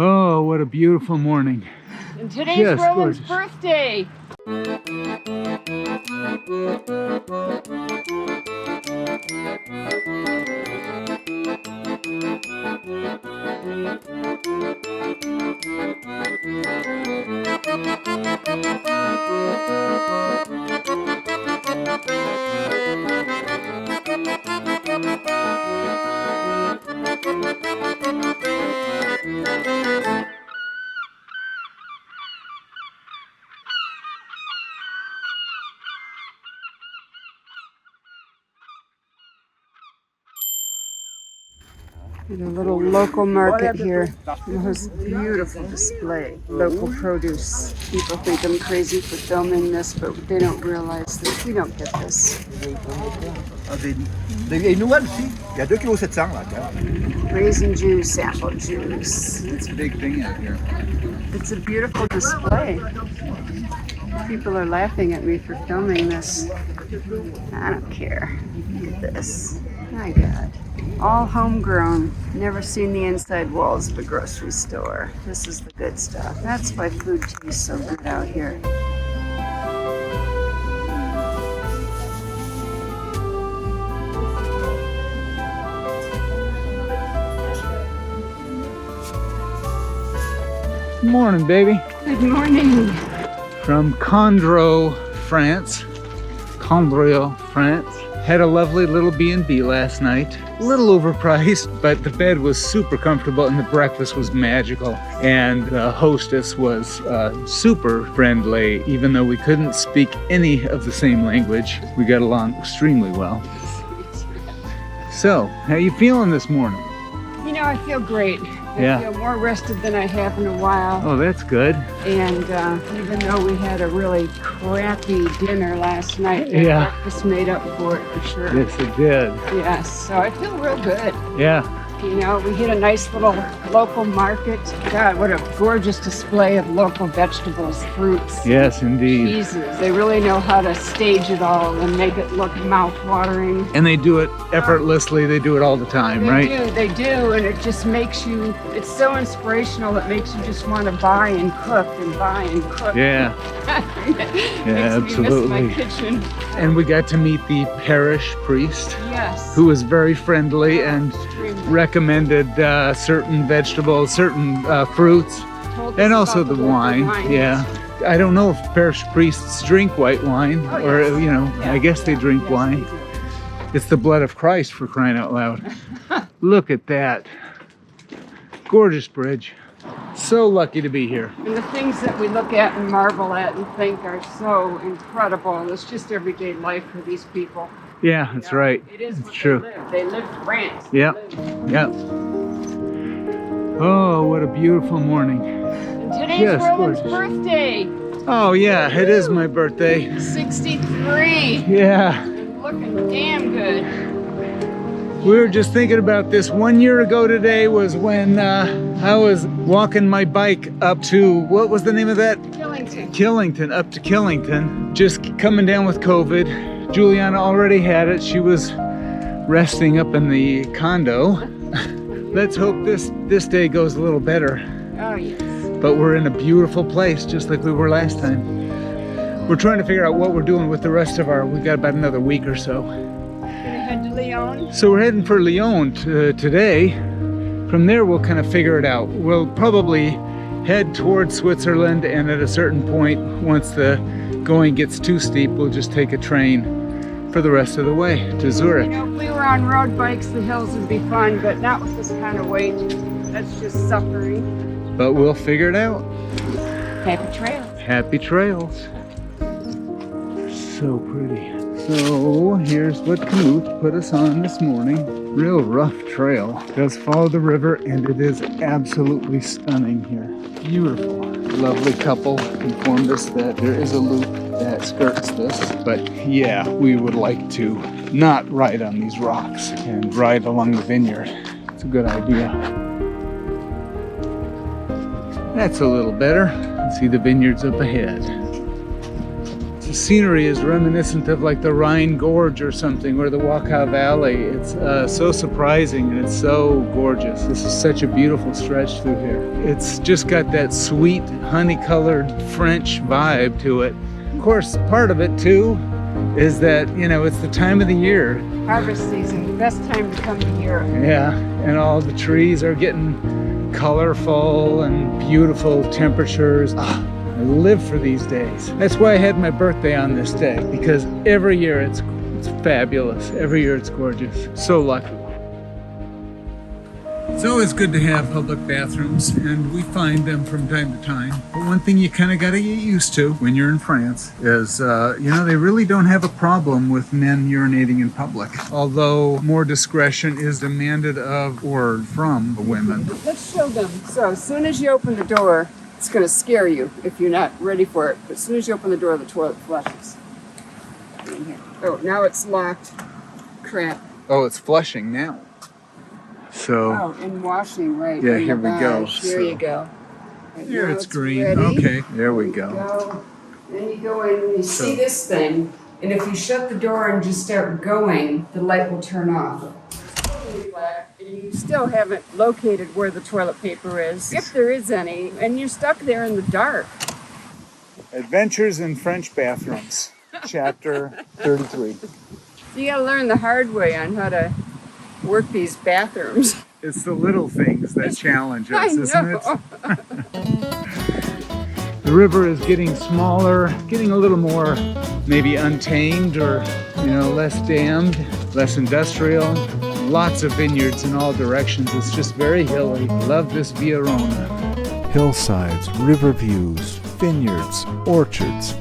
Oh, what a beautiful morning. And today's Roland's gorgeous. birthday. A little local market here. The most beautiful display. Local produce. People think I'm crazy for filming this, but they don't realize that we don't get this. Des noix aussi. Il y a 2,7 kg là. Raisin juice, apple juice. It's a big thing out here. It's a beautiful display. People are laughing at me for filming this. I don't care. Look at this. My God. All homegrown. Never seen the inside walls of a grocery store. This is the good stuff. That's why food tastes so good out here. Good morning, baby. Good morning. From Condrieu, France. Condrieu, France. Had a lovely little B&B last night. A little overpriced, but the bed was super comfortable and the breakfast was magical. And the hostess was super friendly. Even though we couldn't speak any of the same language, we got along extremely well. So, how you feeling this morning? You know, I feel great. I feel more rested than I have in a while. Oh, that's good. And even though we had a really crappy dinner last night, breakfast made up for it for sure. Yes, it did. Yes, so I feel real good. Yeah. You know, we hit a nice little local market. God, what a gorgeous display of local vegetables, fruits. Yes, indeed. Cheeses. They really know how to stage it all and make it look mouth-watering. And they do it effortlessly. They do it all the time, right? They do, and it just makes you, it's so inspirational, it makes you just want to buy and cook and buy and cook. Yeah. Yeah, absolutely. Makes me miss my kitchen. And we got to meet the parish priest. Yes. Who was very friendly and recommended certain vegetables, certain fruits, and also the wine. Yeah. I don't know if parish priests drink white wine, or, you know, I guess they drink wine. They do. It's the blood of Christ, for crying out loud. Look at that. Gorgeous bridge. So lucky to be here. And the things that we look at and marvel at and think are so incredible. It's just everyday life for these people. Yeah, that's right. It is it's true. They live France. Yep. Yep. Oh, what a beautiful morning. And today's Roland's birthday. Oh yeah, it is my birthday. 63. Yeah. And looking damn good. We were just thinking about this. 1 year ago today was when I was walking my bike up to, what was the name of that? Killington, up to Killington. Just coming down with COVID. Julianna already had it. She was resting up in the condo. Let's hope this day goes a little better. Oh, yes. But we're in a beautiful place, just like we were last time. We're trying to figure out what we're doing with the rest of we got about another week or so. Gonna head to Lyon. So we're heading for Lyon today. From there, we'll kind of figure it out. We'll probably head towards Switzerland, and at a certain point, once the going gets too steep, we'll just take a train for the rest of the way to Zurich. You know, if we were on road bikes, the hills would be fun, but not with this kind of weight. That's just suffering. But we'll figure it out. Happy trails. Happy trails. So pretty. So here's what Knut put us on this morning. Real rough trail. It does follow the river, and it is absolutely stunning here. Beautiful. Lovely couple informed us that there is a loop that skirts this, but yeah, we would like to not ride on these rocks and ride along the vineyard. It's a good idea. That's a little better. You can see the vineyards up ahead. The scenery is reminiscent of like the Rhine Gorge or something, or the Wachau Valley. It's so surprising and it's so gorgeous. This is such a beautiful stretch through here. It's just got that sweet honey-colored French vibe to it. Of course, part of it too is that, you know, it's the time of the year. Harvest season, best time to come here. Yeah, and all the trees are getting colorful and beautiful temperatures. I live for these days. That's why I had my birthday on this day, because every year it's fabulous. Every year it's gorgeous. So lucky. It's always good to have public bathrooms, and we find them from time to time. But one thing you kind of got to get used to when you're in France is, you know, they really don't have a problem with men urinating in public, although more discretion is demanded of or from women. Let's show them. So as soon as you open the door, it's going to scare you if you're not ready for it. But as soon as you open the door, the toilet flushes. In here. Oh, now it's locked. Crap. Oh, it's flushing now. So, Oh, and washing, right. yeah, in here the we go. barge. Here you go. Right, here now it's green. ready. Okay, there we There you go. Then you go in and you see this thing, and if you shut the door and just start going, the light will turn off. Totally black, and you still haven't located where the toilet paper is, if there is any, and you're stuck there in the dark. Adventures in French Bathrooms, Chapter 33. So you gotta learn the hard way on how to work these bathrooms. It's the little things that challenge us, isn't it? The river is getting smaller, getting a little more maybe untamed, or, you know, less dammed, less industrial. Lots of vineyards in all directions. It's just very hilly. Love this ViaRhôna. Hillsides, river views, vineyards, orchards,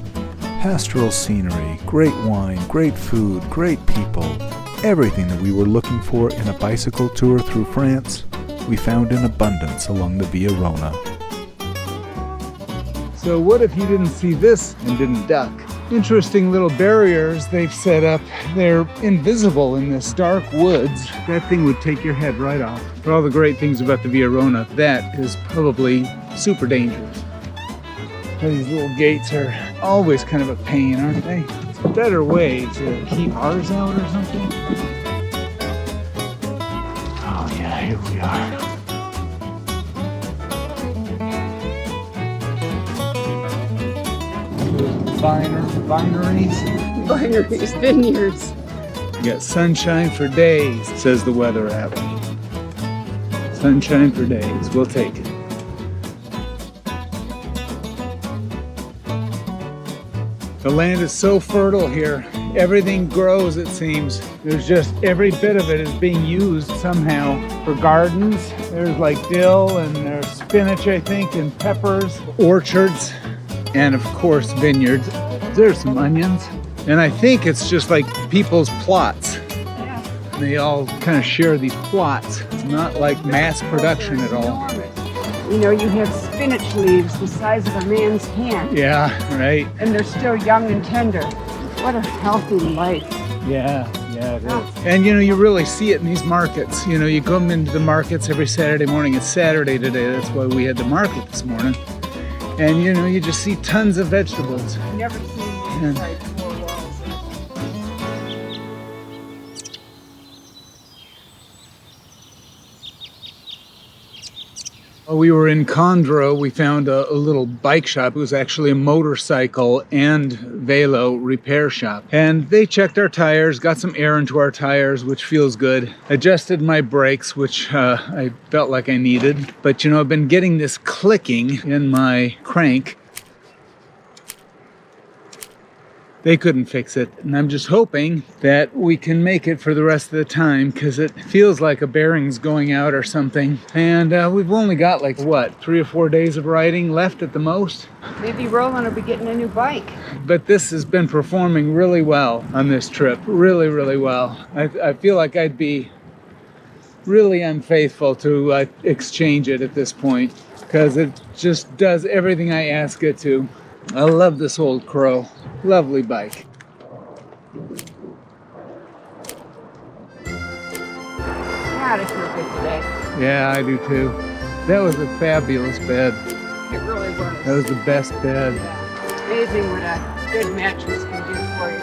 pastoral scenery, great wine, great food, great people. Everything that we were looking for in a bicycle tour through France, we found in abundance along the ViaRhôna. So what if you didn't see this and didn't duck? Interesting little barriers they've set up. They're invisible in this dark woods. That thing would take your head right off. For all the great things about the ViaRhôna, that is probably super dangerous. These little gates are always kind of a pain, aren't they? It's a better way to keep ours out or something. Oh yeah, here we are. Wineries, vineyards. You got sunshine for days, says the weather app. Sunshine for days, we'll take it. The land is so fertile here. Everything grows, it seems. There's just every bit of it is being used somehow for gardens. There's like dill and there's spinach, I think, and peppers, orchards, and of course vineyards. There's some onions. And I think it's just like people's plots. Yeah. They all kind of share these plots. It's not like mass production at all. You know, you have spinach leaves the size of a man's hand. Yeah, right. And they're still young and tender. What a healthy life. Yeah, it is. And you know, you really see it in these markets. You know, you come into the markets every Saturday morning. It's Saturday today, that's why we had the market this morning. And you know, you just see tons of vegetables. I've never seen one inside 4 walls. While we were in Condrieu, we found a little bike shop. It was actually a motorcycle and velo repair shop. And they checked our tires, got some air into our tires, which feels good. Adjusted my brakes, which I felt like I needed. But you know, I've been getting this clicking in my crank. They couldn't fix it, and I'm just hoping that we can make it for the rest of the time, because it feels like a bearing's going out or something. And we've only got like, what, 3 or 4 days of riding left at the most? Maybe Roland will be getting a new bike. But this has been performing really well on this trip, really, really well. I feel like I'd be really unfaithful to exchange it at this point, because it just does everything I ask it to. I love this old crow. Lovely bike. God, I feel good today. Yeah, I do too. That was a fabulous bed. It really was. That was the best bed. Yeah. Amazing what a good mattress can do for you.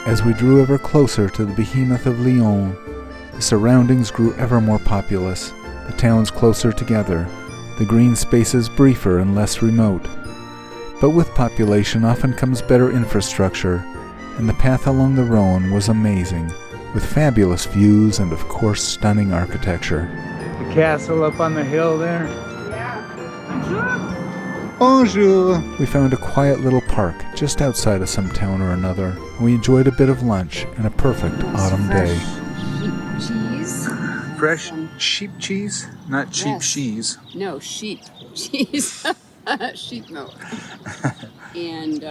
As we drew ever closer to the behemoth of Lyon, the surroundings grew ever more populous, the towns closer together, the green spaces briefer and less remote. But with population often comes better infrastructure, and the path along the Rhône was amazing, with fabulous views and of course stunning architecture. The castle up on the hill there. Yeah. Bonjour. We found a quiet little park just outside of some town or another, and we enjoyed a bit of lunch and a perfect autumn day. Sheep cheese. Fresh sheep cheese? Not cheap Yes. cheese. No, sheep cheese. Sheep milk. And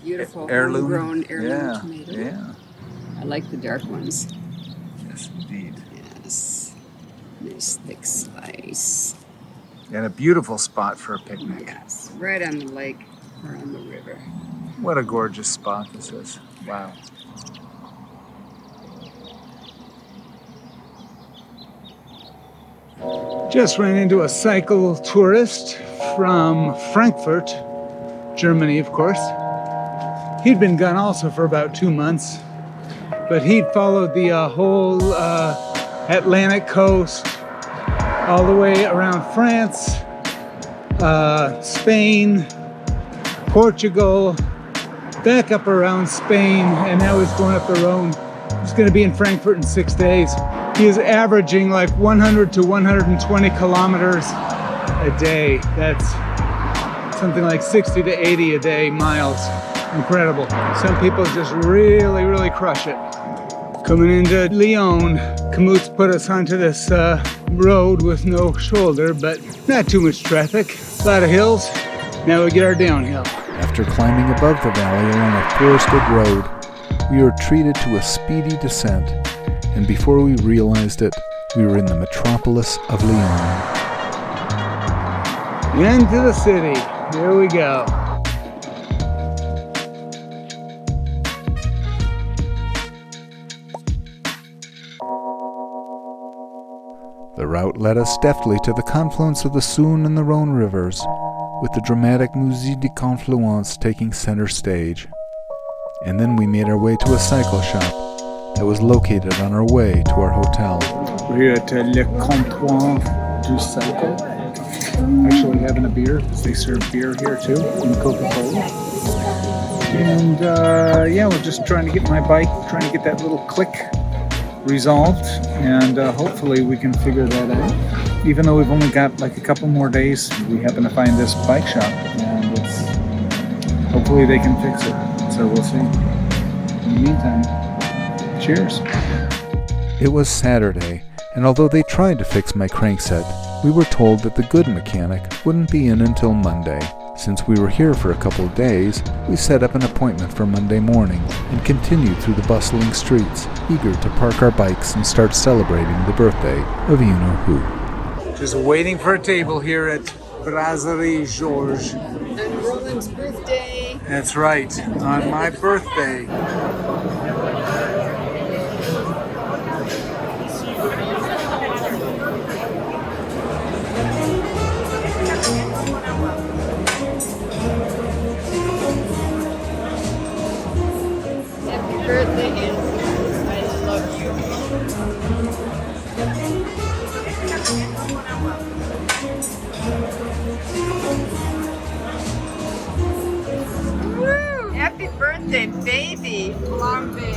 beautiful Heirloom. homegrown heirloom Yeah, tomato. yeah. I like the dark ones. Yes, indeed. Yes. Nice thick slice. And a beautiful spot for a Oh my picnic. gosh. Right on the lake or on the river. What a gorgeous spot this is. Wow. Just ran into a cycle tourist from Frankfurt, Germany, of course. He'd been gone also for about 2 months, but he'd followed the whole Atlantic coast, all the way around France, Spain, Portugal, back up around Spain, and now he's going up the Rhône. He's going to be in Frankfurt in 6 days. He is averaging like 100 to 120 kilometers a day. That's something like 60 to 80 a day miles. Incredible. Some people just really, really crush it. Coming into Lyon, Camute's put us onto this road with no shoulder, but not too much traffic. A lot of hills. Now we get our downhill. After climbing above the valley along a forested road, we were treated to a speedy descent, and before we realized it, we were in the metropolis of Lyon. Into the city. Here we go. The route led us deftly to the confluence of the Saône and the Rhône rivers, with the dramatic Musée de Confluence taking center stage. And then we made our way to a cycle shop that was located on our way to our hotel. We're here at Le Comptoir du Cycle. Actually having a beer, because they serve beer here too, and Coca-Cola. And yeah, we're just trying to get my bike, trying to get that little click resolved, and hopefully we can figure that out. Even though we've only got like a couple more days, we happen to find this bike shop, and hopefully they can fix it. So we'll see. In the meantime, cheers. It was Saturday, and although they tried to fix my crankset, we were told that the good mechanic wouldn't be in until Monday. Since we were here for a couple of days, we set up an appointment for Monday morning and continued through the bustling streets, eager to park our bikes and start celebrating the birthday of you-know-who. Just waiting for a table here at Brasserie Georges. On Roland's birthday. That's right, on my birthday. Happy birthday, Andrew. I love you. Woo! Happy birthday, baby. Flambe.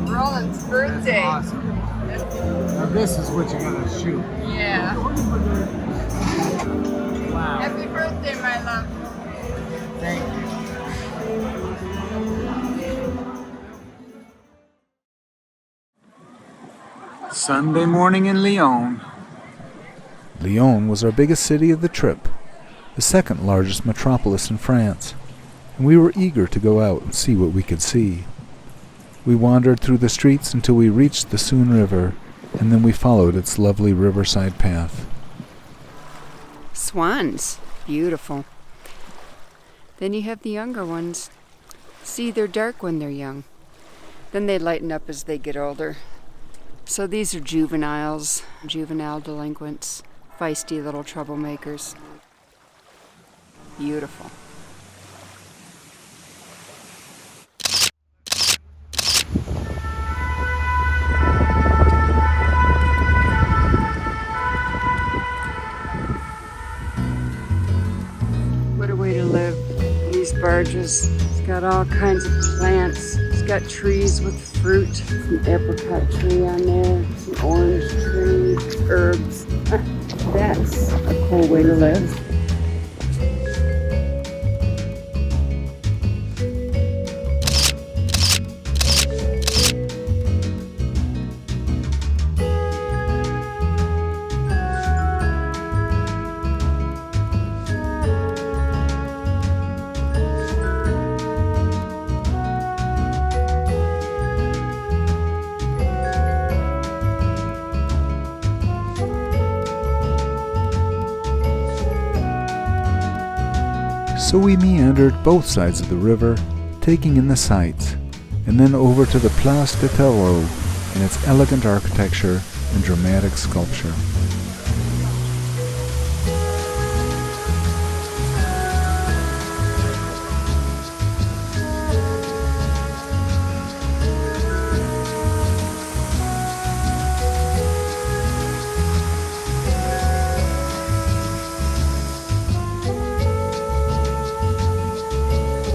Roland's birthday. Awesome. Now this is what you gotta shoot. Yeah. Wow. Happy birthday, my love. Thank you. Sunday morning in Lyon. Lyon was our biggest city of the trip, the second largest metropolis in France, and we were eager to go out and see what we could see. We wandered through the streets until we reached the Saône River, and then we followed its lovely riverside path. Swans. Beautiful. Then you have the younger ones. See, they're dark when they're young. Then they lighten up as they get older. So these are juveniles, juvenile delinquents, feisty little troublemakers. Beautiful. What a way to live. These barges. It's got all kinds of plants. It's got trees with fruit. An apricot tree on there, an orange tree, herbs. That's a cool way to live. So we meandered both sides of the river, taking in the sights, and then over to the Place de Terreau and its elegant architecture and dramatic sculpture.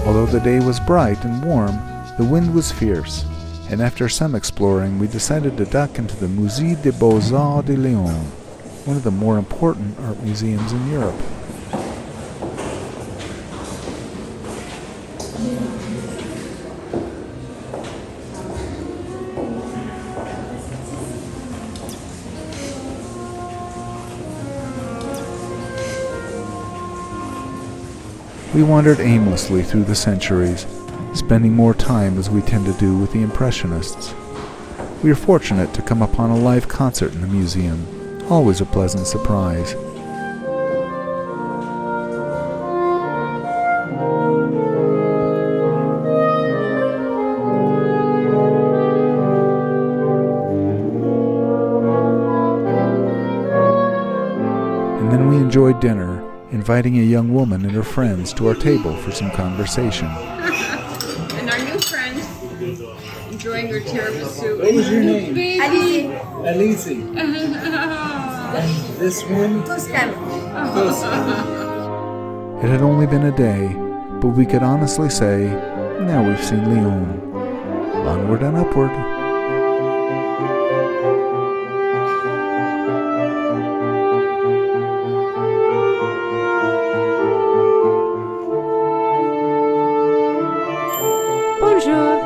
Although the day was bright and warm, the wind was fierce, and after some exploring we decided to duck into the Musée des Beaux-Arts de Lyon, one of the more important art museums in Europe. We wandered aimlessly through the centuries, spending more time as we tend to do with the Impressionists. We were fortunate to come upon a live concert in the museum, always a pleasant surprise. And then we enjoyed dinner, inviting a young woman and her friends to our table for some conversation. And our new friend, enjoying her tiramisu. What was your name? Baby. Elise. And this one? Toscan. It had only been a day, but we could honestly say, now we've seen Lyon. Onward and upward. Bonjour.